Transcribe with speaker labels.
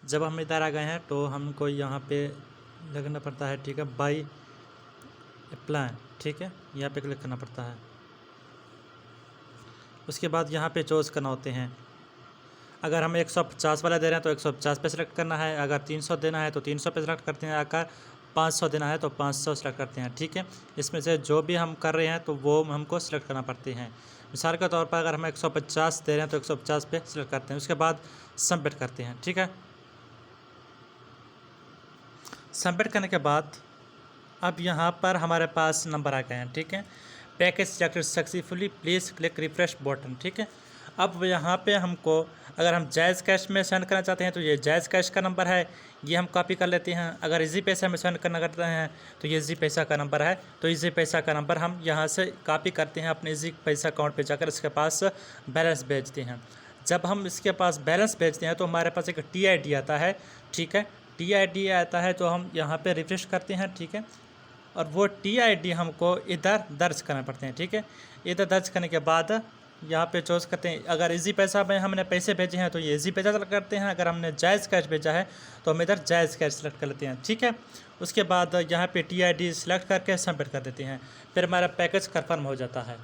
Speaker 1: जब हम इधर आ गए हैं तो हमको यहाँ पे लगना पड़ता है, ठीक है, बाई प्लान, ठीक है, यहाँ पे क्लिक करना पड़ता है। उसके बाद यहाँ पे चूज़ करना होते हैं, अगर हम 150 वाला दे रहे हैं तो 150 पे सेलेक्ट करना है, अगर 300 देना है तो 300 पे सेलेक्ट करते हैं, अगर 500 देना है तो 500 सेलेक्ट करते हैं, ठीक है। इसमें से जो भी हम कर रहे हैं तो वो हमको सेलेक्ट करना पड़ते हैं। मिसाल के तौर पर अगर हम 150 दे रहे हैं तो 150 पे सेलेक्ट करते हैं, उसके बाद सबमिट करते हैं, ठीक है। सबमिट करने के बाद अब यहाँ पर हमारे पास नंबर आ गए हैं, ठीक है। Package selected successfully, please click refresh button, ठीक है। अब यहाँ पे हमको अगर हम जायज़ कैश में सेंड करना चाहते हैं तो ये जायज़ कैश का नंबर है, ये हम कॉपी कर लेते हैं। अगर इजी पैसा में सेंड करना करते हैं तो ये इजी पैसा का नंबर है, तो इजी पैसा का नंबर हम यहाँ से कॉपी करते हैं, अपने इजी पैसा अकाउंट पे जाकर इसके पास बैलेंस भेजते हैं। जब हम इसके पास बैलेंस भेजते हैं तो हमारे पास एक TID आता है, ठीक है। TID आता है तो हम यहाँ पे रिफ्रेश करते हैं, ठीक है, और वो TID हमको इधर दर्ज करना पड़ते हैं, ठीक है। इधर दर्ज करने के बाद यहाँ पे चूज़ करते हैं, अगर इजी पैसा में हमने पैसे भेजे हैं तो ये इजी पैसा सेलेक्ट करते हैं, अगर हमने जायज़ कैश भेजा है तो हम इधर जायज़ कैश सेलेक्ट कर लेते हैं, ठीक है। उसके बाद यहाँ पे TID सेलेक्ट करके सबमिट कर देते हैं, फिर हमारा पैकेज कन्फर्म हो जाता है।